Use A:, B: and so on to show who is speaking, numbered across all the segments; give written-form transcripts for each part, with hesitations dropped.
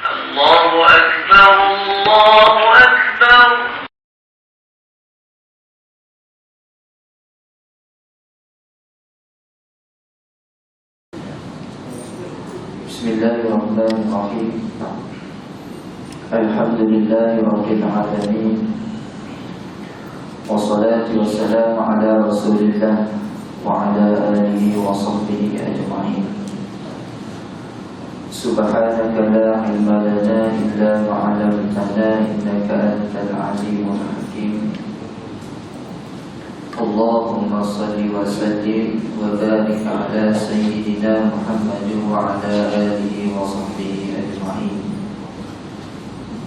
A: الله أكبر الله أكبر.
B: بسم الله الرحمن الرحيم. الحمد لله رب العالمين، والصلاة والسلام على رسول الله وعلى آله وصحبه أجمعين. سبحانك لا علم لنا إلا ما علمتنا إنك أنت العليم الحكيم. اللهم صل وسلم وبارك على سيدنا محمد وعلى آله وصحبه أجمعين.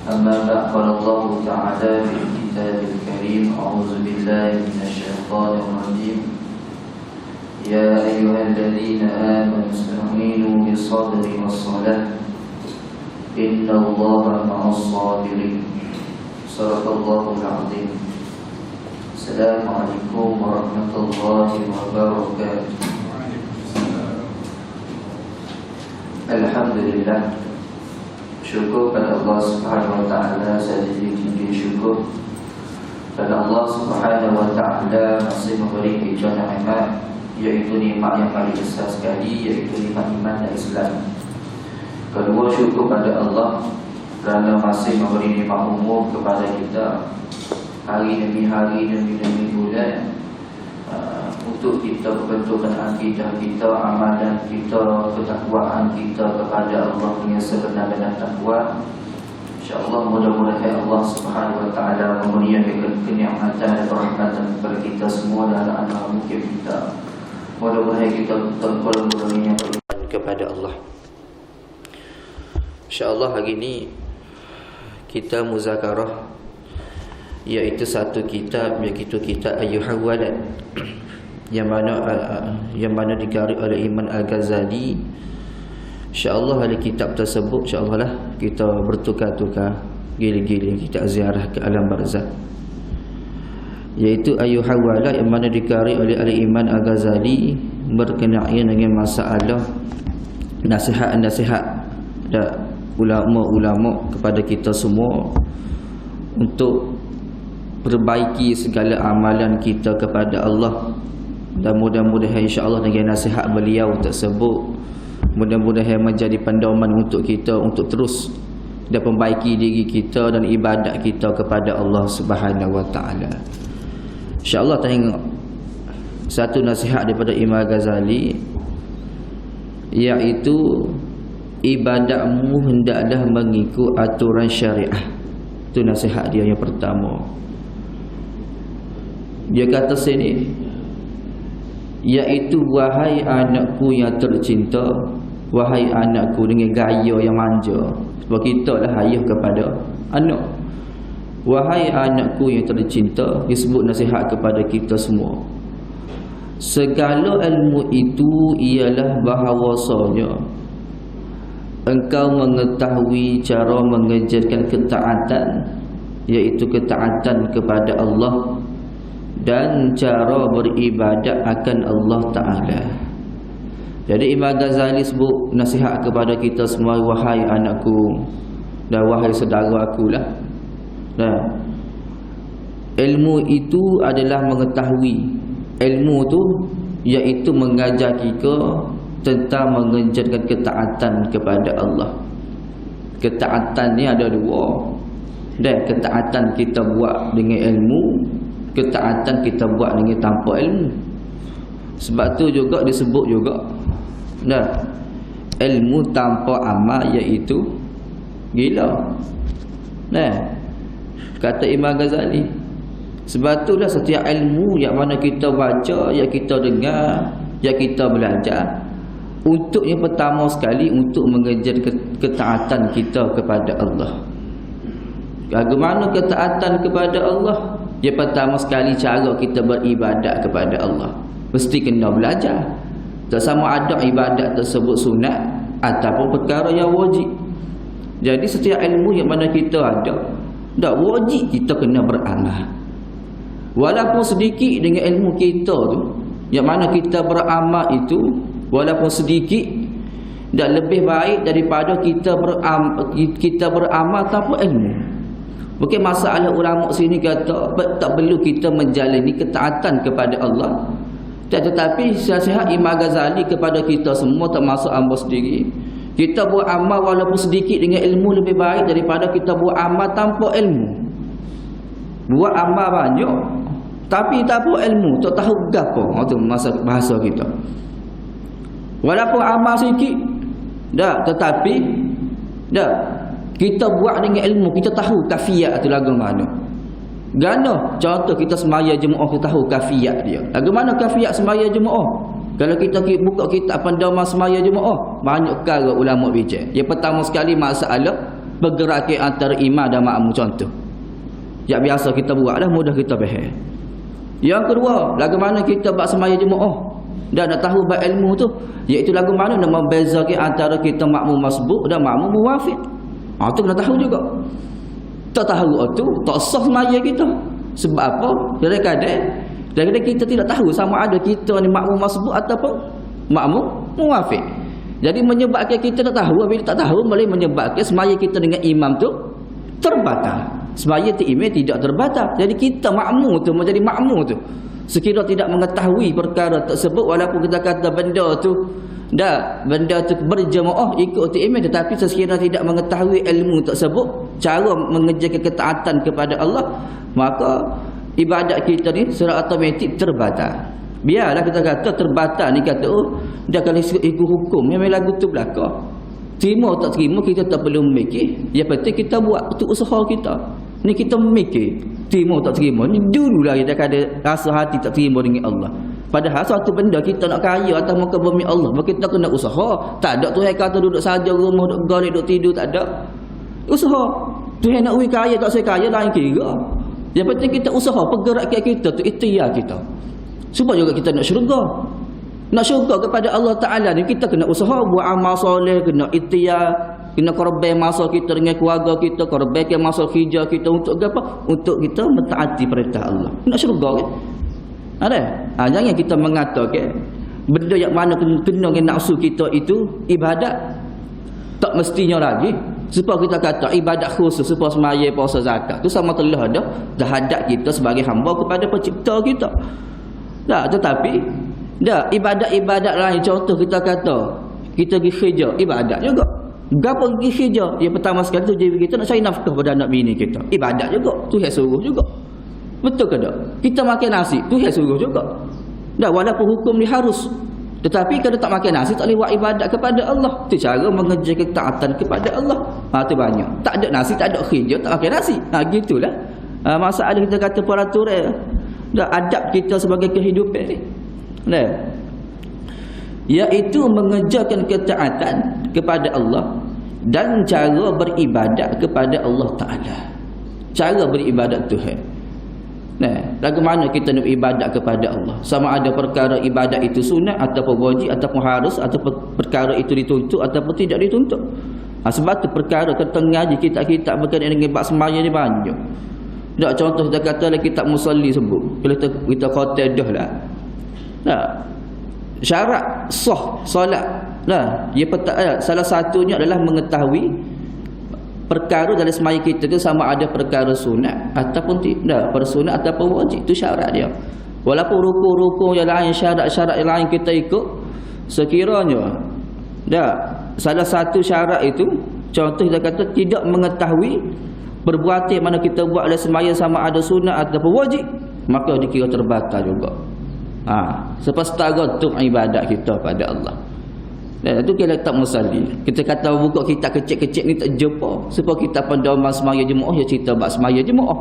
B: أما بعد، قال الله تعالى في الكتاب الكريم: أعوذ بالله من الشيطان الرجيم. يا أيها الذين آمنوا استعينوا بالصبر والصلاة إن الله مع الصابرين. صدق الله العظيم. Assalamualaikum warahmatullahi wabarakatuh. Alhamdulillah, syukur pada Allah Subhanahu wa taala, setinggi syukur pada Allah Subhanahu wa taala masih memberi kita nikmat, yaitu nikmat yang paling besar sekali, yaitu nikmat iman dan Islam. Kedua, syukur pada Allah kerana masih memberi nikmat umum kepada kita hari demi hari, demi bulan, untuk kita membentukkan akidah kita, amalan kita, ketakwaan kita kepada Allah yang sebenar-benar takwa. InsyaAllah mudah-mudahan Allah Subhanahu wa taala memberi kenikmatan dan rahmatan kepada kita semua dan anak-anak mungkin kita. Mudah-mudahan kita tergolong-golongnya beriman kepada Allah. InsyaAllah hari ini kita muzakarah, iaitu satu kitab, iaitu kitab Ayyuhal Walad, yang mana dikarang oleh Imam Al-Ghazali. InsyaAllah hari kitab tersebut, InsyaAllah lah kita bertukar-tukar giling-giling kita ziarah ke alam barzakh, iaitu Ayyuhal Walad, yang mana dikarang oleh Imam Al-Ghazali berkenaan dengan masalah nasihat-nasihat dan ulama-ulama kepada kita semua untuk perbaiki segala amalan kita kepada Allah. Dan mudah-mudahan insya-Allah dengan nasihat beliau tersebut, mudah-mudahan menjadi pedoman untuk kita untuk terus dan perbaiki diri kita dan ibadat kita kepada Allah Subhanahu wa taala. Insya-Allah tengok satu nasihat daripada Imam Ghazali, iaitu ibadatmu hendaklah mengikut aturan syariah. Itu nasihat dia yang pertama. Dia kata sini, iaitu wahai anakku yang tercinta, wahai anakku, dengan gaya yang manja. Sebab kita lah ayah kepada anak. Wahai anakku yang tercinta, disebut nasihat kepada kita semua. Segala ilmu itu ialah bahawasanya engkau mengetahui cara mengejarkan ketaatan, iaitu ketaatan kepada Allah, dan cara beribadat akan Allah Ta'ala. Jadi Imam Ghazali sebut nasihat kepada kita semua, wahai anakku dan wahai saudara aku lah. Nah, ilmu itu adalah mengetahui. Ilmu tu iaitu mengajar kita tentang mengejarkan ketaatan kepada Allah. Ketaatan ni ada dua. Dan ketaatan kita buat dengan ilmu, ketaatan kita buat dengan tanpa ilmu. Sebab tu juga disebut juga, nah, ilmu tanpa amal iaitu gila. Nah, kata Imam Ghazali. Sebab itulah setiap ilmu yang mana kita baca, yang kita dengar, yang kita belajar, untuk yang pertama sekali untuk mengejar ketaatan kita kepada Allah. Bagaimana ketaatan kepada Allah? Yang pertama sekali cara kita beribadat kepada Allah, mesti kena belajar. Tak sama ada ibadat tersebut sunat ataupun perkara yang wajib. Jadi setiap ilmu yang mana kita ada, tak wajib kita kena beramal. Walaupun sedikit dengan ilmu kita tu, yang mana kita beramal itu, walaupun sedikit, Dan lebih baik daripada kita beramal tanpa ilmu. Bukan masalah ulama sini kata tak perlu kita menjalani ketaatan kepada Allah. Tetapi nasihat Imam Ghazali kepada kita semua, termasuk hamba sendiri, kita buat amal walaupun sedikit dengan ilmu lebih baik daripada kita buat amal tanpa ilmu. Buat amal banyak tapi tak buat ilmu, tak tahu gapo. Itu masa bahasa kita. Walaupun amal sikit dah, tetapi dah kita buat dengan ilmu, kita tahu kafiyat tu lagu mana. Gana contoh kita semaya jemaah, kita tahu kafiyat dia. Lagu mana kafiyat semaya jemaah? Kalau kita buka kitab panduan semaya jemaah, banyak perkara ulama bincang. Yang pertama sekali masalah pergerakan antara imam dan makmum, contoh. Yang biasa kita buat dah, mudah kita faham. Yang kedua, lagu mana kita buat semaya jemaah dan nak tahu bab ilmu tu, iaitu lagu mana nak membezakan antara kita makmum masbuk dan makmum muwafiq. Tu kena tahu juga. Tak tahu tu tak sah semaya kita. Sebab apa? Kadang-kadang kita tidak tahu sama ada kita ni makmum masbuk ataupun makmum muwafiq. Jadi menyebabkan kita tak tahu, bila tak tahu boleh menyebabkan semaya kita dengan imam tu terbatal. Semaya tu imam tidak terbatal. Jadi kita makmum tu menjadi makmum tu, sekiranya tidak mengetahui perkara tersebut, walaupun kita kata benda tu berjemaah ikut imam, tetapi sekiranya tidak mengetahui ilmu tersebut, cara mengerjakan ketaatan kepada Allah, maka ibadat kita ni secara automatik terbatal. Biarlah kita kata terbatal ni, kata dah kalau ikut hukum memang lagu tu belaka. Terima tak terima kita tak perlu memikir. Yang penting kita buat tu usaha kita. Ni kita memikir terima tak terima ni dululah kita ada rasa hati tak terima dengan Allah. Padahal satu benda kita nak kaya atas muka bumi Allah, kita kena usaha. Tak ada Tuhan kata duduk saja rumah, duduk golek, duduk tidur, tak ada. Usaha. Tuhan nak kaya tak saya kaya lain kira. Yang penting kita usaha, pergerakan kita tu ikhtiar kita. Supaya juga kita nak syurga. Nak syurga kepada Allah Ta'ala ni kita kena usaha, buat amal soleh, kena ikhtiar, kena korban masa kita dengan keluarga kita, korbankan masa kerja kita untuk apa? Untuk kita mentaati perintah Allah. Nak syurga kan? Ada? Jangan kita mengatakan benda yang mana kena dengan nafsu kita itu ibadat. Tak mestinya lagi. Supaya kita kata ibadat khusus, supaya semaya, puasa, zakat tu sama telah dah hadap kita sebagai hamba kepada pencipta kita. Tetapi ibadat-ibadat lain, contoh kita kata kita pergi kerja, ibadat juga. Gapo pergi kerja? Yang pertama sekali tu kita nak cari nafkah pada anak bini kita, ibadat juga. Tuhan suruh juga. Betul ke tak? Kita makan nasi, Tuhan suruh juga. Walaupun hukum ni harus, tetapi kalau tak makan nasi tak boleh buat ibadat kepada Allah. Itu cara mengerjakan ketaatan kepada Allah. Tu banyak. Tak ada nasi, tak ada kerja, tak makan nasi. Gitulah. Masalah kita kata peraturan adab kita sebagai kehidupan ni. Iaitu mengerjakan ketaatan kepada Allah dan cara beribadat kepada Allah Ta'ala. Cara beribadat Tuhan. Lagu mana kita nak ibadat kepada Allah? Sama ada perkara ibadat itu sunat ataupun wajib ataupun harus, atau perkara itu dituntut ataupun tidak dituntut. Sebab tu perkara kita ngaji kitab-kitab berkaitan dengan bab sembahyang ni banyak. Contoh kita kata kitab Musalli sebut. Kalau kita kata dah lah. Syarat sah solat. Salah satunya adalah mengetahui perkara dalam sembahyang kita tu sama ada perkara sunat ataupun tidak, persunat ataupun wajib. Itu syarat dia. Walaupun rukun-rukun yang lain, syarat-syarat yang lain kita ikut, sekiranya salah satu syarat itu, contoh kita kata tidak mengetahui perbuatan mana kita buat dalam sembahyang sama ada sunat ataupun wajib, maka dikira terbatal juga. Setara tu ibadat kita pada Allah. Itu kita tak musalli. Kita kata buka kitab kecil-kecil ni tak jumpa. Sebab kita panduan semaya jemaah, ya cerita bab semaya jemaah.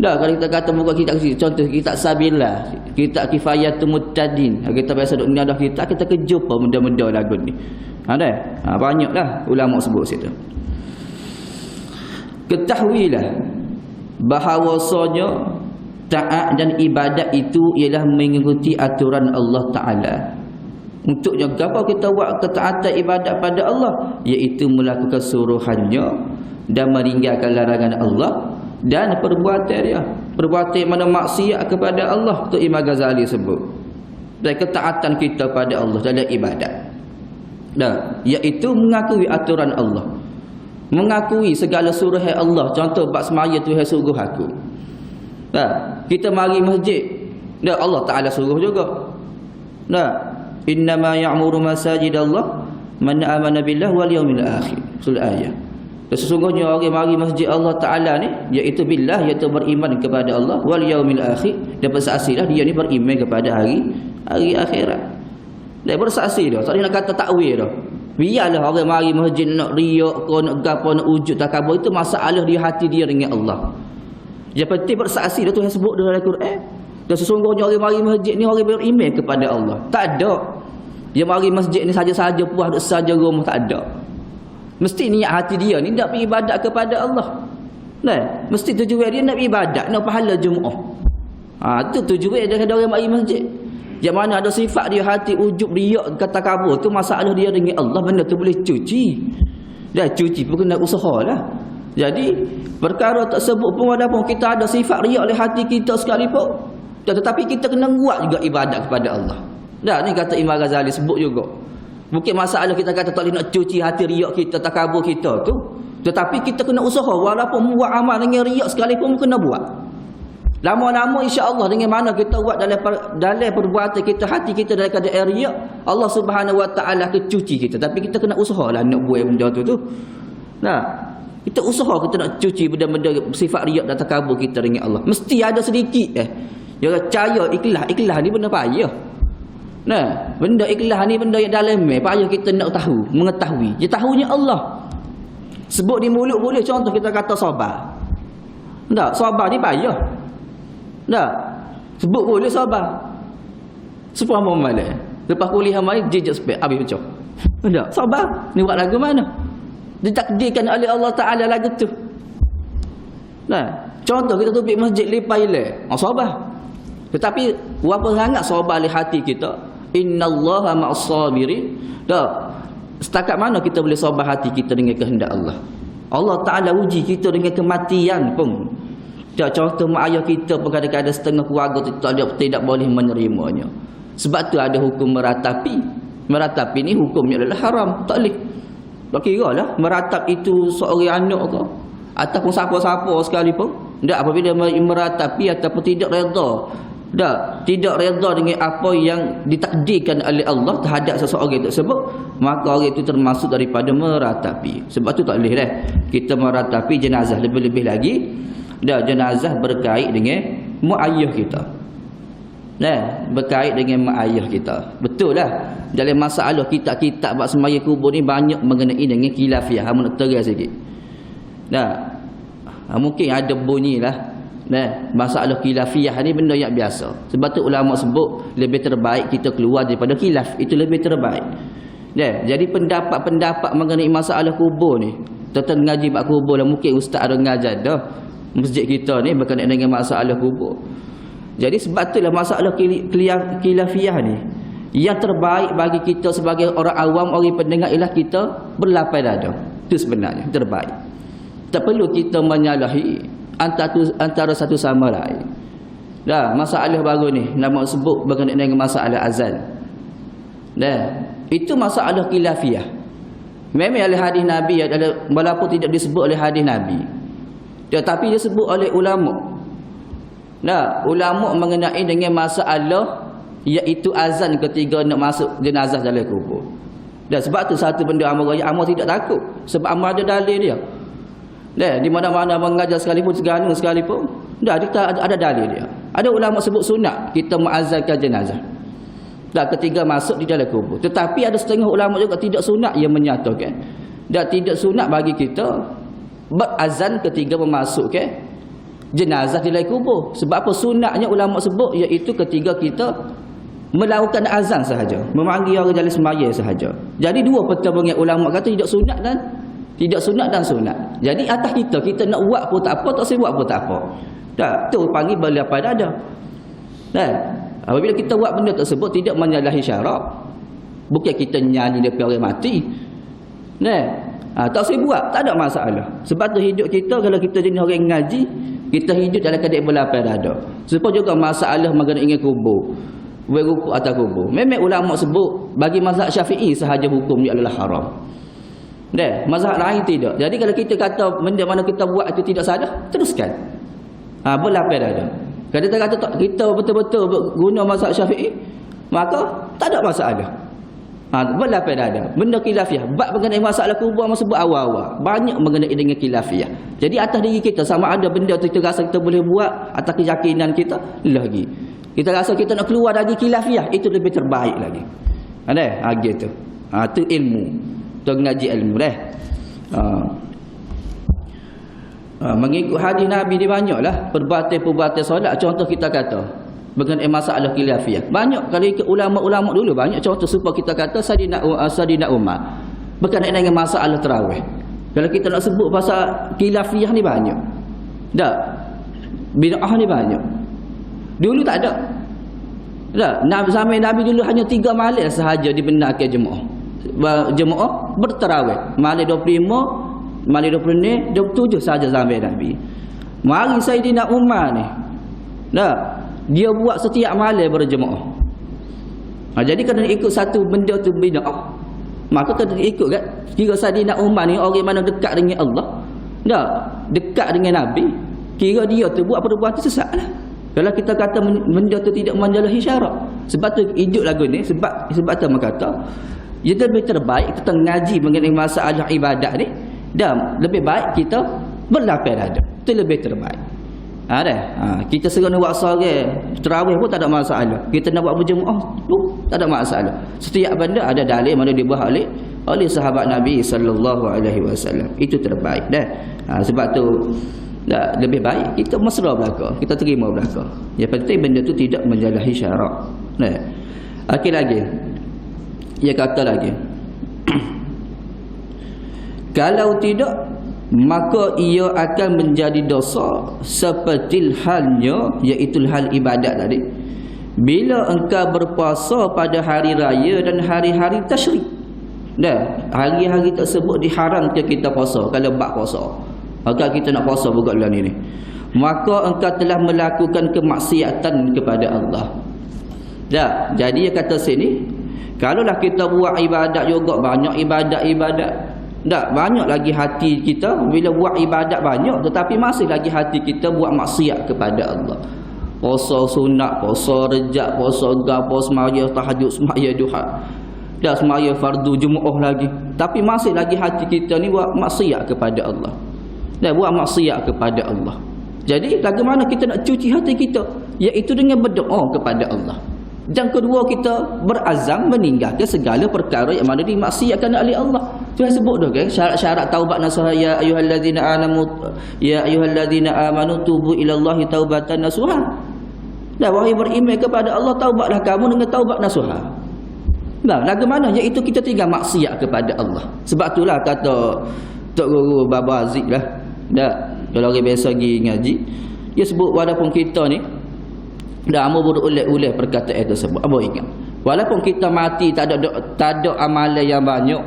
B: Kalau kita kata buka kitab kecil, contoh kitab Sabilah, kitab Kifayatul Muttadin, kita biasa duk ngadah kita kejumpa benda-benda lagu ni. Banyaklah ulama sebut situ. Ketahuilah bahawasanya taat dan ibadat itu ialah mengikuti aturan Allah Ta'ala. Untuk jaga apa kita buat ketaatan ibadat pada Allah, iaitu melakukan suruhannya dan meninggalkan larangan Allah dan perbuatan dia, perbuatan mana maksiat kepada Allah. Tu Imam Ghazali sebut. Dan ketaatan kita pada Allah dalam ibadat. Dah, iaitu mengakui aturan Allah. Mengakui segala suruh Allah. Contoh bab semaya Tuhan suruh aku. Dah, kita mari masjid. Dah, Allah Taala suruh juga. Dah, innama ya'muru masajidallah man amana billahi wal yawmil akhir. Surah ayat. Dan sesungguhnya orang mari masjid Allah Taala ni iaitu billah, iaitu beriman kepada Allah, wal yaumil akhir, dan bersaksilah dia ni beriman kepada hari akhirat. Dan bersaksi dah, tak nak kata takwil dah. Biarlah orang mari masjid nak riak ke nak gapo nak wujud takabur, itu masalah di hati dia dengan Allah. Yang penting bersaksi dah, Tuhan sebut dalam Al-Quran. Dan sesungguhnya orang mari masjid ni orang beriman kepada Allah. Tak ada dia mari masjid ni saja-saja puas duduk saja rumah, tak ada. Mesti niat hati dia ni nak pergi ibadat kepada Allah. Nah, mesti tujuan dia nak pergi ibadat, nak pahala Jumaat. Tu tujuan dia ada orang mari masjid. Yang mana ada sifat dia hati ujub riak kata kabur, tu masalah dia dengan Allah, benda tu boleh cuci. Dah cuci pun kena usahalah. Jadi perkara tersebut pun walaupun kita ada sifat riak oleh hati kita sekalipun, tetapi kita kena buat juga ibadat kepada Allah. Dah ni kata Imam Ghazali sebut juga. Bukan masalah kita kata tak boleh nak cuci hati riak kita, takabur kita tu. Tetapi kita kena usaha walaupun buat amal dengan riak sekalipun kena buat. Lama-lama insya-Allah dengan mana kita buat dalam perbuatan kita, hati kita dalam keadaan riak, Allah Subhanahu Wa Taala akan cuci kita. Tapi kita kena usahalah nak buat benda tu. Nah, kita usaha kita nak cuci benda-benda sifat riak dan takabur kita dengan Allah. Mesti ada sedikit dia percaya ikhlas ni benda payah. Nah, benda ikhlas ni benda yang dalam payah kita nak tahu, mengetahui. Dia tahunya Allah. Sebut di mulut boleh, contoh kita kata sabar. Tak, sabar ni payah. Tak, sebut boleh sabar. Sepuan malam. Lepas kuliah mai jejak spek habis pecah. Tak, sabar. Ni buat lagu mana? Ditakdirkan oleh Allah Taala lagu tu. Nah, contoh kita tubik masjid lipai le. Sabar. Tetapi apa sangat sabar di hati kita? Innallaha ma'as-sabirin. Dah. Setakat mana kita boleh sabar hati kita dengan kehendak Allah? Allah Taala uji kita dengan kematian pun. Dah, contoh mak ayah kita pun kadang-kadang setengah keluarga tidak boleh menerimanya. Sebab tu ada hukum meratapi. Meratapi ni hukumnya adalah haram, tak boleh. Tak kira lah meratap itu seorang anak ke ataupun siapa-siapa sekalipun. Tak, apabila meratapi ataupun tidak redha, tidak redha dengan apa yang ditakdirkan oleh Allah terhadap seseorang tersebut, maka orang itu termasuk daripada meratapi. Sebab tu tak boleh dah kita meratapi jenazah. Lebih-lebih lagi jenazah berkait dengan mak ayah kita. Berkait dengan mak ayah kita. Betul lah dalam masalah kitab-kitab bab semaya kubur ni banyak mengenai dengan khilafiyah. Hang nak terang sikit. Mungkin ada bunyi lah. Masalah khilafiyah ni benda yang biasa. Sebab tu ulama sebut lebih terbaik kita keluar daripada khilaf. Itu lebih terbaik. Jadi pendapat-pendapat mengenai masalah kubur ni, tentang ngaji bab kubur lah, mungkin ustaz ada ngajar dah masjid kita ni berkenaan dengan masalah kubur. Jadi sebab itulah masalah khilafiyah ni yang terbaik bagi kita sebagai orang awam, orang pendengar, ialah kita berlapis dada. Itu sebenarnya terbaik. Tak perlu kita menyalahi antara satu sama lain. Masalah baru ni nama sebut berkenaan dengan masalah azan. Itu masalah khilafiyah. Memang oleh hadis Nabi adalah, walaupun tidak disebut oleh hadis Nabi, tetapi disebut oleh ulama. Ulama mengenai dengan masalah iaitu azan ketika nak masuk jenazah dalam kubur. Sebab tu satu benda amal tidak takut, sebab amal ada dalil dia. Di mana-mana mengajar sekalipun, seganu sekalipun, kita ada dalil dia. Ada ulama sebut sunat kita mengazankan jenazah ketika masuk di dalam kubur. Tetapi ada setengah ulama juga tidak sunat yang menyatakan tidak sunat bagi kita berazan ketika memasukkan jenazah di dalam kubur. Sebab apa? Sunatnya ulama sebut iaitu ketika kita melakukan azan sahaja, memanggil orang dalam sembahyang sahaja. Jadi dua pertembungan ulama kata tidak sunat dan sunat. Jadi atas kita nak buat pun tak apa, tak buat pun tak apa. Tu panggil berlapis dada. Apabila kita buat benda tersebut tidak menyalahi syarak, bukan kita nyanyi depan orang mati. Tak boleh buat, tak ada masalah. Sebab tu hidup kita, kalau kita jenis orang ngaji, kita hidup dalam keadaan berlapis dada. Supaya juga masalah mengenai kubur, berrukuk atas kubur. Memang ulama sebut bagi mazhab Syafi'i sahaja hukumnya adalah haram. Mazhab lain tidak. Jadi kalau kita kata benda mana kita buat itu tidak salah, teruskan. Berlapis dah. Kalau kita kata tak, kita betul-betul guna mazhab Syafi'i, maka tak ada masalah. Berlapis dah. Benda khilafiyah. Bab mengenai masalah kubur masa sebut awal-awal. Banyak mengenai dengan khilafiyah. Jadi atas diri kita sama ada benda tu kita rasa kita boleh buat atas keyakinan kita lagi. Kita rasa kita nak keluar dari khilafiyah, itu lebih terbaik lagi. Ada? Gitu. Itu ilmu. Tu ngaji ilmu dah. Mengikut hadis Nabi ni banyaklah perbuatan-perbuatan solat. Contoh kita kata mengenai masalah khilafiyah. Banyak kalau ikut ulama-ulama dulu banyak contoh supaya kita kata Sayyidina Umar berkenaan dengan masalah tarawih. Kalau kita nak sebut pasal khilafiyah ni banyak. Tak. Bid'ah ni banyak. Dulu tak ada. Tak. Zaman Nabi dulu hanya 3 malam sahaja dibenarkan jemaah bertarawih. Malam 25, malam 26, 27 sahaja zaman Nabi. Mari Sayyidina Umar ni. Tak. Dia buat setiap malam berjemaah. Jadi kena ikut satu benda tu bid'ah. Maka kena ikut kan. Kira Sayyidina Umar ni orang mana dekat dengan Allah. Tak. Dekat dengan Nabi. Kira dia tu buat perbuatan sesat lah. Kalau kita kata benda tu tidak menyalahi syarak. Sebab tu hidup lagu ni. Sebab tu kata ia lebih terbaik kita ngaji mengenai masalah ibadat ni. Dan lebih baik kita berlapis dada. Itu lebih terbaik. Kita sekarang nak buat solat tarawih pun tak ada masalah. Kita nak buat berjemaah pun tak ada masalah. Setiap benda ada dalil mana dibahas oleh sahabat Nabi sallallahu alaihi wasallam. Itu terbaik dah. Sebab tu lebih baik kita mesra belaka, kita terima belaka. Yang penting benda tu tidak menyalahi syarak. Okey lagi. Dia kata lagi. Kalau tidak, maka ia akan menjadi dosa seperti halnya, iaitu hal ibadat tadi. Bila engkau berpuasa pada hari raya dan hari-hari tasyrik. Hari-hari tersebut diharamkan kita puasa kalau bab puasa. Agak kita nak puasa buka bulan ini. Maka engkau telah melakukan kemaksiatan kepada Allah. Jadi dia kata sini, kalaulah kita buat ibadat juga banyak ibadat. Tak banyak lagi hati kita bila buat ibadat banyak tetapi masih lagi hati kita buat maksiat kepada Allah. Puasa sunat, puasa rejab, puasa gapo, semaya tahajud, semaya duha. Dah semaya fardu Jumaah lagi. Tapi masih lagi hati kita ni buat maksiat kepada Allah. Dah buat maksiat kepada Allah. Jadi bagaimana kita nak cuci hati kita? Iaitu dengan berdoa kepada Allah. Dan kedua kita berazam meninggalkan segala perkara yang mana dimaksiatkan oleh Allah. Tuhan sebut dah kan syarat-syarat taubat nasuha ya ayyuhalladzina amanu tubu ilallahi taubatan nasuha. Dah wahai beriman kepada Allah taubatlah kamu dengan taubat nasuha. Nah, bagaimana iaitu kita tinggal maksiat kepada Allah. Sebab itulah kata Tok Guru Baba Aziz lah. Dah kalau orang biasa pergi ngaji dia sebut walaupun kita ni dah amu berulang-ulang perkataan tersebut. Apa ingat? Walaupun kita mati tak ada amalan yang banyak.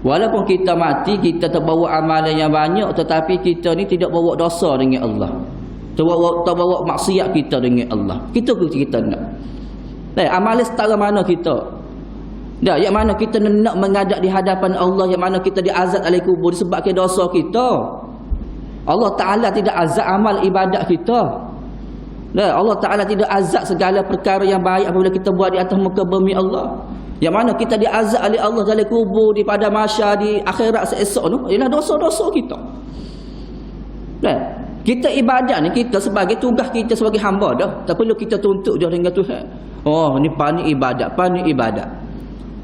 B: Walaupun kita mati kita terbawa amalan yang banyak tetapi kita ni tidak bawa dosa dengan Allah. Terbawa maksiat kita dengan Allah. Kita nak. Amalan setara mana kita? Yang mana kita nak menghadap di hadapan Allah, yang mana kita diazab oleh kubur disebabkan dosa kita. Allah Ta'ala tidak azab amal ibadat kita. Allah Ta'ala tidak azab segala perkara yang baik apabila kita buat di atas muka bumi Allah. Yang mana kita diazab oleh Allah dalam kubur, di pada mahsyar, di akhirat seesok tu ialah dosa-dosa kita. Kita ibadat ni kita sebagai tugas kita sebagai hamba dah. Tak perlu kita tuntut dia dengan Tuhan. Oh ni pandai ibadat.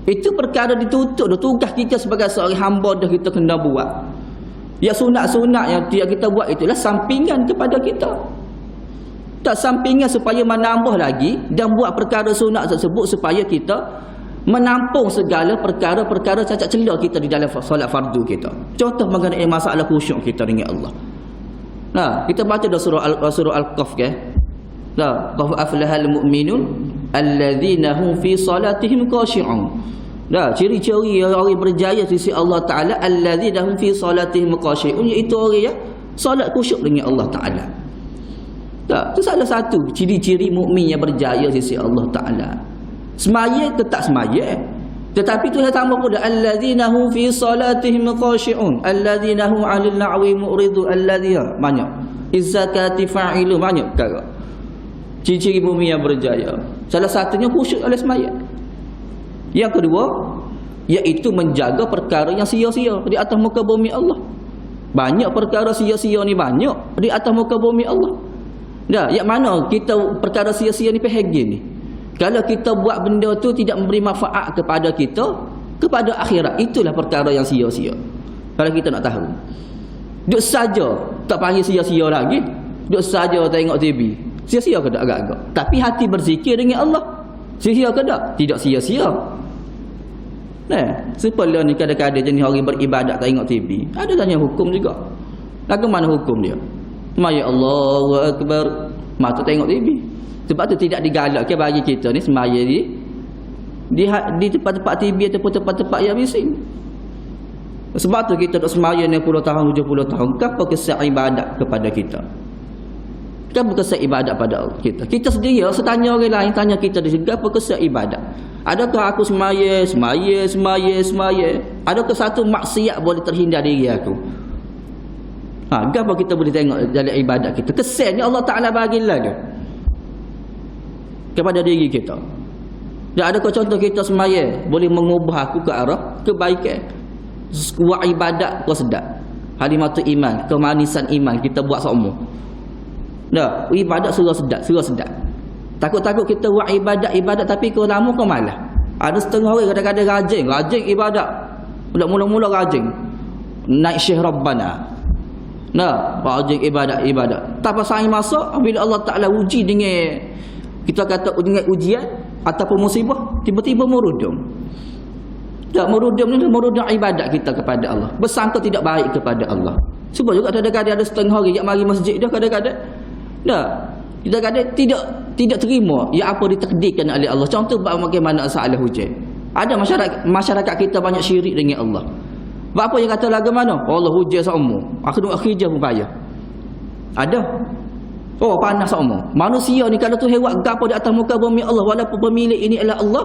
B: Itu perkara dituntut dah. Tugas kita sebagai seorang hamba dah kita kena buat. Ya sunat-sunat yang kita buat itulah sampingan kepada kita. Tak sampingan supaya menambah lagi dan buat perkara sunat tersebut supaya kita menampung segala perkara-perkara cacat celah kita di dalam solat fardu kita. Contoh mengenai masalah khusyuk kita dengan Allah. Kita baca dalam surah Al-Qaf ke? Qad aflahal mu'minun alladzina hum fi salatihim khashi'un. Ciri-ciri orang berjaya di sisi Allah Taala alladzina hum fi salatihim khashi'un, iaitu orang yang solat khusyuk dengan Allah Taala. Tak, itu salah satu ciri-ciri mukmin yang berjaya sisi Allah Taala. Semaya ke tak semaya, tetapi tu tambah pula alladzina hum fi salatihim khashi'un alladzina hum 'anil la'wi mu'ridun alladzina banyak izzakati fa'ilu banyak perkara. Ciri-ciri mukmin yang berjaya, salah satunya khusyuk oleh semaya. Yang kedua iaitu menjaga perkara yang sia-sia di atas muka bumi Allah. Banyak perkara sia-sia ni banyak di atas muka bumi Allah. Dah, yang mana kita perkara sia-sia ni pehegi ni. Kalau kita buat benda tu tidak memberi manfaat kepada kita, kepada akhirat, itulah perkara yang sia-sia. Kalau kita nak tahu. Duk saja tak panggil sia-sia lagi. Duk saja tengok TV. Sia-sia ke tak agak-agak? Tapi hati berzikir dengan Allah. Sia-sia ke tak? Tidak sia-sia. Sepelah ni kadang-kadang jenis orang beribadat tak tengok TV. Ada tanya hukum juga. Lagu mana hukum dia? Semaya Allahu Akbar, mata tengok TV. Sebab tu tidak digalakkan bagi kita ni semaya di tempat-tempat TV ataupun tempat-tempat yang bising. Sebab tu kita duk semaya 60 tahun, 70 tahun. Kenapa kesan ibadat kepada kita? Kenapa kesan ibadat pada kita? Kita sendiri, setanya orang lain tanya kita di sini, kenapa kesan ibadat? Adakah aku semaya? Adakah satu maksiat boleh terhindar diri aku? Kenapa kita boleh tengok dalam ibadat kita? Kesannya Allah Ta'ala bagilah dia kepada diri kita. Dan adakah contoh kita semaya boleh mengubah aku ke arah kebaikan? Buat ibadat kau sedap. Halimatul iman, kemanisan iman kita buat seumur. Dah, ibadat surah sedap. Takut-takut kita buat ibadat tapi kau lama kau malas. Ada setengah orang kadang-kadang rajin ibadat. Mula-mula rajin. Naik syekh Rabbana. Nah, rajin ibadat. Tak pasal masa bila Allah Taala uji dengan kita kata dengan ujian ataupun musibah, tiba-tiba merudum. Tak merudum ni merudum ibadat kita kepada Allah. Bersangka tidak baik kepada Allah. Sebab juga kadang-kadang ada setengah orang yang mari masjid dia kadang-kadang. Kita kadang tidak terima yang apa ditakdirkan oleh Allah. Contoh bagaimana masalah hujan. Ada masyarakat kita banyak syirik dengan Allah. Apa yang kata lagu mana? Allah hujan seumur. Akhir pun payah. Ada. Oh, panas seumur. Manusia ni kalau tu hewan gapo di atas muka bumi Allah, walaupun pemilik ini adalah Allah,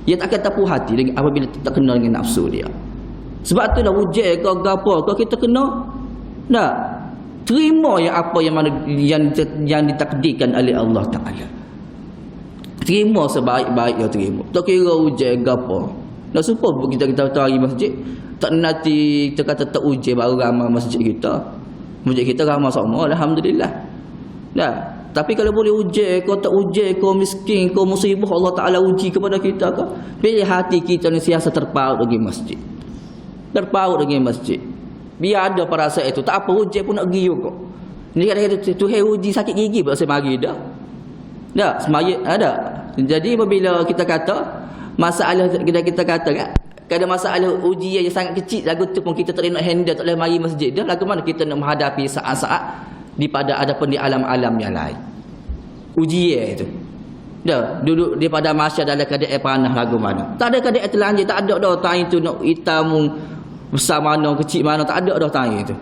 B: dia tak akan tapu hati dengan apabila tak kena dengan nafsu dia. Sebab itulah hujan ke gapo kalau kita kena terima yang apa yang ditakdirkan oleh Allah Taala. Terima sebaik-baik yang terima. Tak kira hujan gapo. Dah supaya kita tahu masjid, tak nanti kita kata tak hujan baru ramai masjid kita. Masjid kita ramai semua, alhamdulillah. Tapi kalau boleh uji, kau tak uji, kau miskin, kau musibah, Allah Ta'ala uji kepada kita kau. Pilih hati kita ni siasa terpaut dengan masjid. Biar ada perasaan itu. Tak apa uji pun nak pergi juga. Ni kadang-kadang Tuhan uji sakit gigi buat saya mari dah. Semaya ada. Jadi apabila kita kata masalah kita kata kan, kadang masalah ujian yang sangat kecil lagu tu pun kita tak nak handle, tak boleh mari masjid dah. Lagu mana kita nak menghadapi saat-saat daripada adapun di alam-alam yang lain. Ujian itu. Duduk daripada masyarakat dalam keadaan panah lagu mana. Tak ada keadaan telanjang, tak ada dah tanya tu nak hitam besar mana, kecil mana, tak ada dah tanya itu.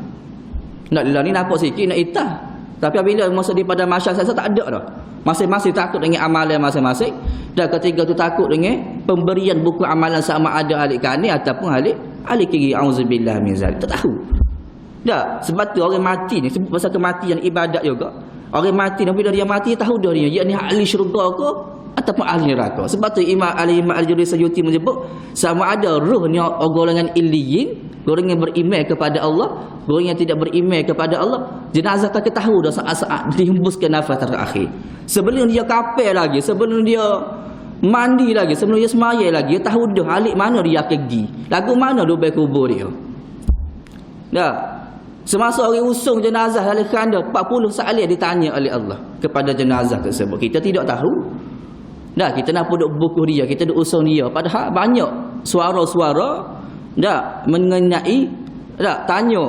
B: Nak lelah ni nampak sikit nak hitam. Tapi apabila masa daripada masyarakat tak ada dah. Masing-masing takut dengan amalan masing-masing. Dan ketiga tu takut dengan pemberian buku amalan sama ada alik kanan ataupun alik kiri. Auzubillah min zalik. Tak tahu. Sebab tu orang mati ni sebut pasal kematian ibadat juga. Orang mati ni bila dia mati tahu dah dia yakni ahli syurga ke ataupun ahli neraka. Sebab tu Imam Al-Juri Sayuti menyebut sama ada roh ni golongan illiyin, golongan yang beriman kepada Allah, golongan yang tidak beriman kepada Allah, jenazah tak tahu dah saat-saat dihembuskan nafas terakhir. Sebelum dia kafir lagi, sebelum dia mandi lagi, sebelum dia semaya lagi, dia tahu dah alik mana dia akan pergi, lagu mana lubang kubur dia. Semasa orang usung jenazah dalam khanda 40 soalan ditanya oleh Allah kepada jenazah tersebut. Kita tidak tahu. Kita nak duduk buku dia, kita duduk usung dia. Padahal banyak suara-suara mengenai tanya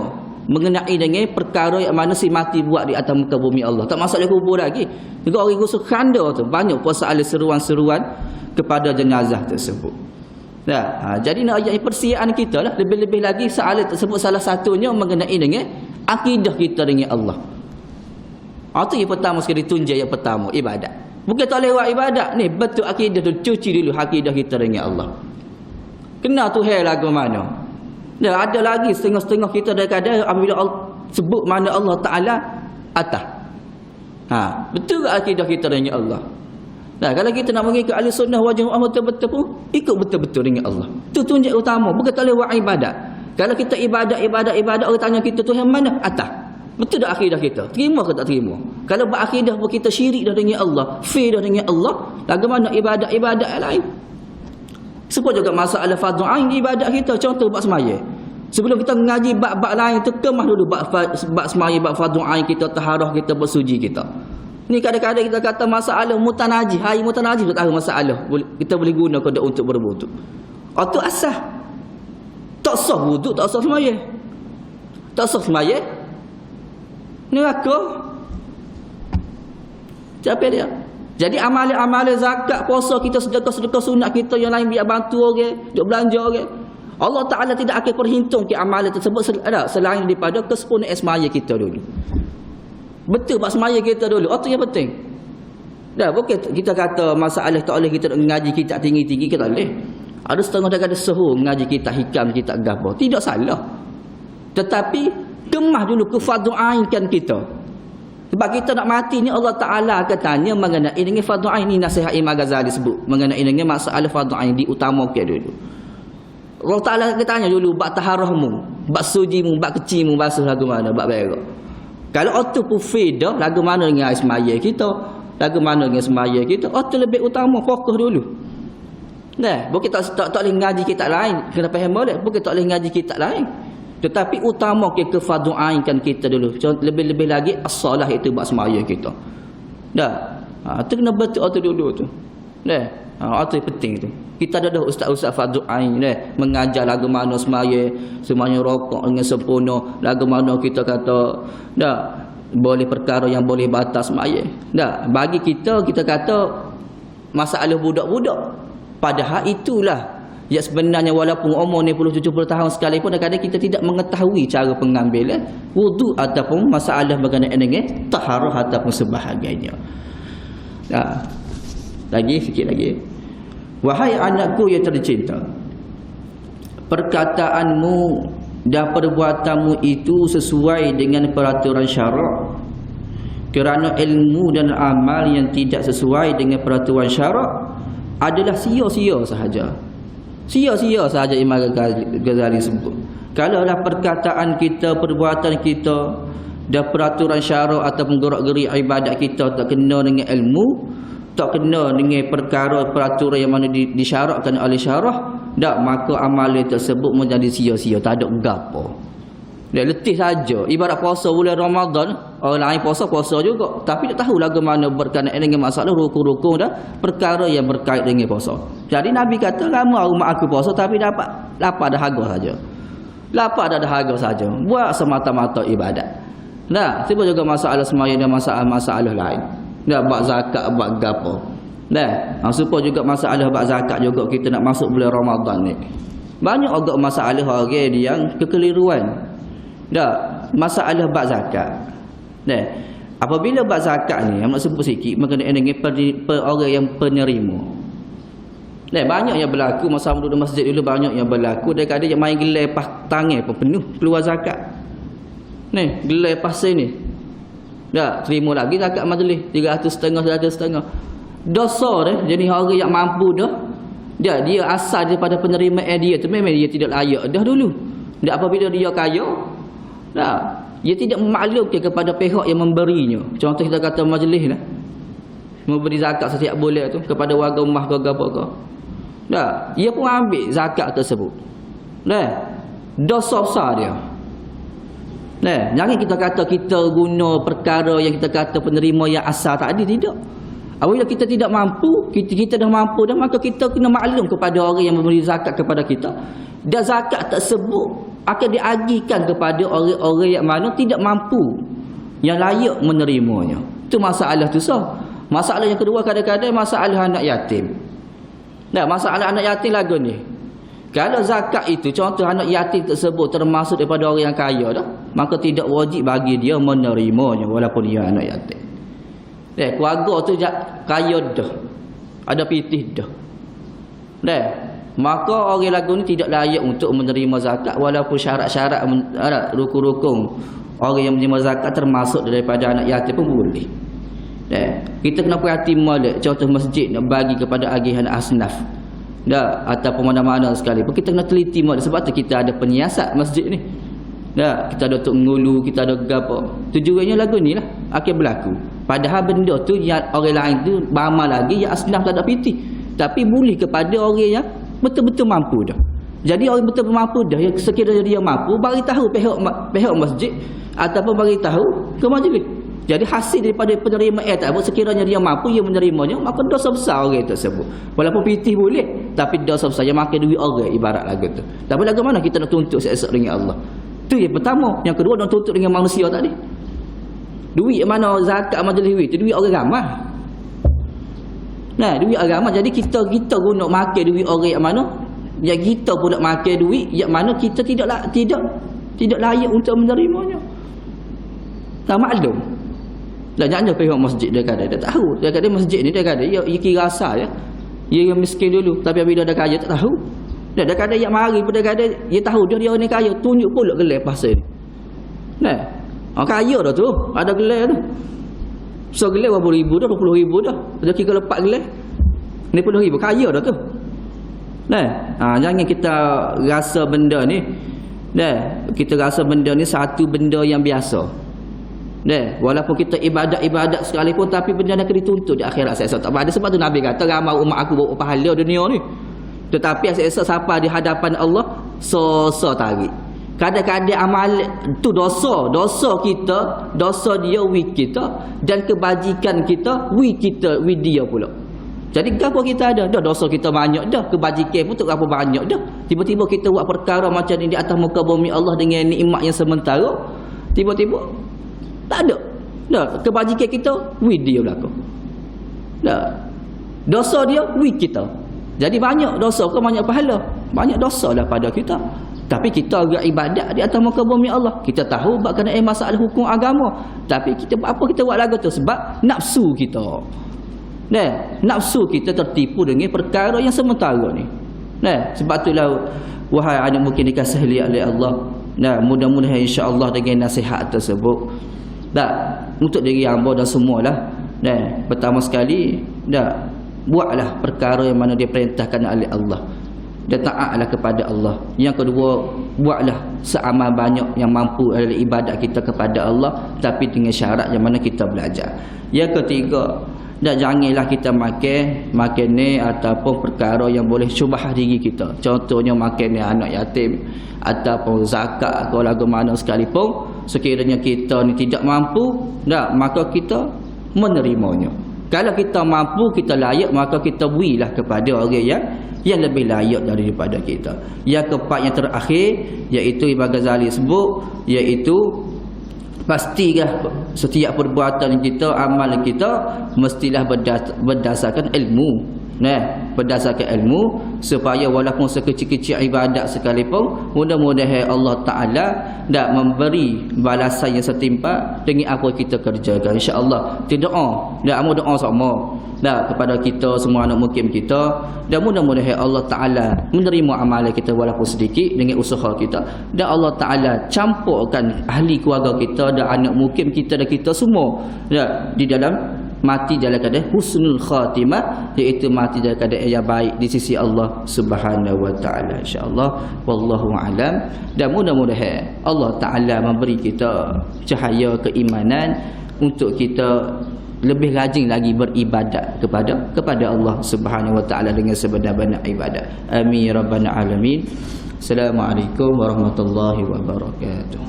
B: mengenai dengan perkara yang mana si mati buat di atas muka bumi Allah. Tak masuk dalam kubur lagi. Juga orang usung khanda tu banyak soalan seruan-seruan kepada jenazah tersebut. Jadi nak ayat persiaan kita lah. Lebih-lebih lagi soalan tersebut salah satunya mengenai dengan akidah kita dengan Allah. Itu yang pertama sekali tunjang yang pertama, ibadat. Bukan tak lewat ibadat ni, betul akidah tu, cuci dulu akidah kita dengan Allah. Kena Tuhan lagu mana? Dan ada lagi setengah-setengah kita kadang-kadang apabila Allah sebut mana Allah Ta'ala atas. Betul ke akidah kita dengan Allah? Nah, kalau kita nak mengikut ahli sunnah wal jamaah betul-betul pun ikut betul-betul dengan Allah. Itu tunjuk utama, bukan tak lewat ibadat. Kalau kita ibadat orang tanya kita Tuhan mana? Atas. Betul tak akidah kita? Terima ke tak terima? Kalau berakidah pun kita syirik dah dengan Allah, fi dah dengan Allah, lagu mana ibadat yang lain? Sebab juga masalah fardu ain di ibadat kita, contoh bab semaya. Sebelum kita mengaji bab-bab lain tu, kemah dulu bab semaya, bab fardu ain kita, taharah kita, bersuci kita. Ni kadang-kadang kita kata masalah mutanajih, hari mutanajih kita tahu masalah kita boleh guna kada untuk berwuduk. Itu asah. Tak sah wuduk, tak sah semaya. Tak sah semaya. Neraka. Siapa dia? Jadi amalan-amalan zakat, puasa kita, sedekah-sedekah sunat kita yang lain biar bantu orang, duk belanja orang. Allah Ta'ala tidak akan perhitung ke amalan tersebut selain daripada kesempurnaan semaya kita dulu. Betul pak semaya kita dulu. Itu yang penting. Dah bukan kita kata masalah tak boleh kita mengaji kitab tinggi-tinggi, kita tak boleh. Ada setengah dah kata suruh mengaji kitab hikam, kitab gapo. Tidak salah. Tetapi kemah dulu ke fardu ain kan kita. Sebab kita nak mati ni Allah Ta'ala akan tanya mengenai dengan fardu ain ni. Nasihat Imam Ghazali sebut mengenai dengan masalah fardu ain diutamakan dulu. Allah Ta'ala akan tanya dulu bab taharahmu, bab sujimu, bab kecimu, basuh lagu mana, bab berak. Kalau itu pun fida, lagu mana dengan semaya kita, lagu mana dengan semaya kita, itu lebih utama, fokus dulu. Nah, bukan tak boleh ngaji kitab lain, kena faham boleh, bukan tak boleh ngaji kitab lain. Tetapi utama ke fardu ain kan kita dulu. Lebih-lebih lagi as-salah itu buat semaya kita. Dah. Itu kena betul tu dulu tu. Dah. Itu penting tu. Kita ada ustaz-ustaz fardu ain mengajar lagu mana semaya, semuanya rokok dengan sempurna, lagu mana kita kata dah boleh perkara yang boleh batas semaya. Dah. Bagi kita kata masalah budak-budak. Padahal itulah ya sebenarnya walaupun umur 60-70 tahun sekalipun kadang-kadang kita tidak mengetahui cara pengambilan wuduk ataupun masalah berkenaan dengan taharah ataupun sebagainya. Sikit lagi. Wahai anakku yang tercinta, perkataanmu dan perbuatanmu itu sesuai dengan peraturan syarak. Kerana ilmu dan amal yang tidak sesuai dengan peraturan syarak adalah sia-sia sahaja. Sia-sia sahaja Imam Ghazali sebut. Kalaulah perkataan kita, perbuatan kita dan peraturan syarak ataupun gerak-gerik ibadat kita tak kena dengan ilmu, tak kena dengan perkara peraturan yang mana disyarakkan oleh syarah, tak, maka amalan tersebut menjadi sia-sia, tak ada gapo. Dia letih saja. Ibarat puasa bulan Ramadan, orang lain puasa juga, tapi tak tahu lagu mana berkenaan dengan masalah rukun-rukun dan perkara yang berkait dengan puasa. Jadi Nabi kata, lama umat aku puasa tapi dapat dahaga saja. Dapat dahaga saja. Buat semata-mata ibadat. Nah, tiba juga masalah semaya dan masalah lain. Dah bab zakat, bab gapo. Dah, supaya juga masalah bab zakat juga kita nak masuk bulan Ramadan ni. Banyak agak masalah orang yang kekeliruan. Dah, masalah bab zakat. Dah, apabila bab zakat ni, nak sebut sikit mengenai dengan orang yang penerima. Dah, banyak yang berlaku masa duduk masjid dulu, banyak yang berlaku kadang-kadang yang main gelai pas tangan pun penuh keluar zakat. Ni, gelai pasal ni. Dah, terima lagi zakat majlis 300.5. Dosa dia jadi orang yang mampu dah. Dia asal daripada penerimaan dia tu memang dia tidak layak dah dulu. Dan apabila dia kaya, dah, dia tidak memaklumkan kepada pihak yang memberinya. Contoh kita kata majlis lah, memberi zakat setiap bulan tu kepada warga rumah ke apa ke. Dah, dia pun ambil zakat tersebut. Dah, dosa besar dia. Nah, jangan kita kata kita guna perkara yang kita kata penerima yang asal tadi, tidak. Apabila kita tidak mampu, kita dah mampu dah, maka kita kena maklum kepada orang yang memberi zakat kepada kita. Dan zakat tersebut akan diagihkan kepada orang-orang yang mana tidak mampu, yang layak menerimanya. Itu masalah tu sah. Masalah yang kedua kadang-kadang masalah anak yatim. Nah, masalah anak yatim lagu ni. Kalau zakat itu contoh anak yatim tersebut termasuk daripada orang yang kaya dah, maka tidak wajib bagi dia menerimanya walaupun dia anak yatim. Keluarga tu kaya dah, ada pitih dah. Maka orang lagu ni tidak layak untuk menerima zakat walaupun syarat-syarat rukun-rukun orang yang menerima zakat termasuk daripada anak yatim pun boleh. Kita kena perhati molek contoh masjid nak bagi kepada agihan asnaf ataupun mana-mana sekali pun kita kena teliti molek. Sebab tu kita ada penyiasat masjid ni. Kita ada untuk ngulu, kita ada gapo. Tujuannya lagu ni lah akan berlaku. Padahal benda tu yang orang lain tu beramal lagi yang asnaf tak ada piti. Tapi boleh kepada orang yang betul-betul mampu dah. Jadi orang betul-betul mampu dah, yang sekiranya dia mampu bagi tahu pihak masjid ataupun bagi tahu ke majlis. Jadi hasil daripada penerimaan tersebut sekiranya dia mampu ia menerimanya, maka dosa besar orang tersebut. Walaupun pitih boleh, tapi dosa besar yang makan duit orang ibarat lagu tu. Tapi lagu mana kita nak tuntut esok dengan Allah? Tu yang pertama. Yang kedua nak tuntut dengan manusia tadi. Duit mana zakat majlis duit tu duit orang ramai. Duit agama. Jadi kita guna makan duit orang yang mana yang kita pula makan duit yang mana kita tidak layak untuk menerimanya. Tak maklum. Jangan pihak masjid dia kata dia tahu. Dia kata masjid ni dia kata dia kira rasa ya. Dia yang miskin dulu tapi bila dah kaya tak tahu. Dia kata yang mari pun dia kata dia tahu dia ni kaya, tunjuk pula gelar pasal ni. Kaya dah tu, ada gelar tu. So gelar berapa ribu dah, 20,000 dah. Dia kira lepas gelar. Ni 10,000 kaya dah tu. Jangan kita rasa benda ni. Kita rasa benda ni satu benda yang biasa. Walaupun kita ibadat sekalipun tapi benda nak dituntut di akhirat saya tak ada. Sebab tu Nabi kata ramai umat aku bawa pahala dunia ni. Tetapi esok siapa di hadapan Allah so tarik. Kadang-kadang amal tu dosa kita, dosa dia wi kita dan kebajikan kita wi dia pula. Jadi apa kita ada? Dah dosa kita banyak dah, kebajikan pun tak apa banyak dah. Tiba-tiba kita buat perkara macam ni di atas muka bumi Allah dengan nikmat yang sementara, tiba-tiba tak ada. Dah kebajikan kita wi dia belaka. Dah dosa dia wi kita. Jadi banyak dosa ke banyak pahala? Banyak dosa lah pada kita. Tapi kita agak ibadat di atas muka bumi Allah. Kita tahu bakal masalah hukum agama. Tapi kita apa kita buat lagu tu? Sebab nafsu kita. Nafsu kita tertipu dengan perkara yang sementara ni. Sebab itulah wahai anak mungkin dikasih lihat oleh Allah. Mudah-mudahan insya-Allah dengan nasihat tersebut untuk diri hamba dan semualah. Pertama sekali buatlah perkara yang mana diperintahkan oleh Allah dan taatlah kepada Allah. Yang kedua, buatlah seamal banyak yang mampu adalah ibadat kita kepada Allah tapi dengan syarat yang mana kita belajar. Yang ketiga, janganlah kita makan ni ataupun perkara yang boleh syubhah diri kita. Contohnya makan ni anak yatim ataupun zakat atau lagu mana sekalipun, sekiranya kita ni tidak mampu, maka kita menerimanya. Kalau kita mampu, kita layak, maka kita berilah kepada orang yang lebih layak daripada kita. Yang keempat yang terakhir, iaitu Imam Ghazali sebut, iaitu pastilah setiap perbuatan kita, amalan kita mestilah berdasarkan ilmu. Berdasarkan ilmu supaya walaupun sekecil-kecil ibadat sekalipun, mudah-mudahan Allah Ta'ala memberi balasan yang setimpal dengan apa kita kerjakan. InsyaAllah. Doa doa sama kepada kita semua anak mukim kita, dan mudah-mudahan Allah Ta'ala menerima amalan kita walaupun sedikit dengan usaha kita, dan Allah Ta'ala campurkan ahli keluarga kita dan anak mukim kita dan kita semua di dalam mati dalam keadaan husnul khatimah, iaitu mati dalam keadaan yang baik di sisi Allah Subhanahu wa taala, insyaallah. Wallahu a'lam. Dan mudah-mudahan Allah Taala memberi kita cahaya keimanan untuk kita lebih rajin lagi beribadat kepada Allah Subhanahu wa taala dengan sebenar-benar ibadat. Amin ya rabbal alamin. Assalamualaikum warahmatullahi wabarakatuh.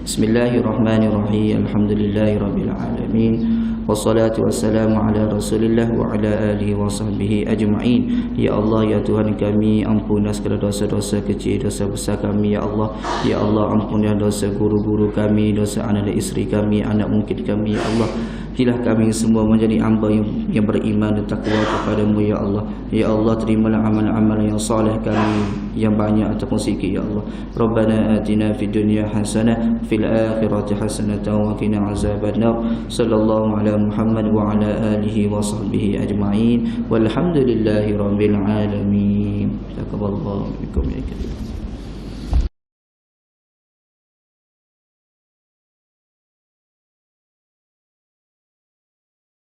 B: Bismillahirrahmanirrahim. Alhamdulillahirabbil alamin. Wassalatu wassalamu ala Rasulillah wa ala alihi wa sahbihi ajma'in. Ya Allah, ya Tuhan kami, ampunlah segala dosa-dosa kecil, dosa besar kami ya Allah. Ya Allah, ampunlah dosa guru-guru kami, dosa anak dan isteri kami, anak mungkin kami ya Allah. Jadilah kami semua menjadi hamba yang beriman dan takwa kepadamu ya Allah. Ya Allah, terimalah amalan-amalan yang soleh kami yang banyak ataupun sikit ya Allah. Rabbana atina fid dunya hasanah fil akhirati hasanah wa qina azabannar. Sallallahu ala Muhammad wa ala alihi wa sahbihi ajma'in. Walhamdulillahi rabbil alamin. Taqabbalallahu minkum ya Allah.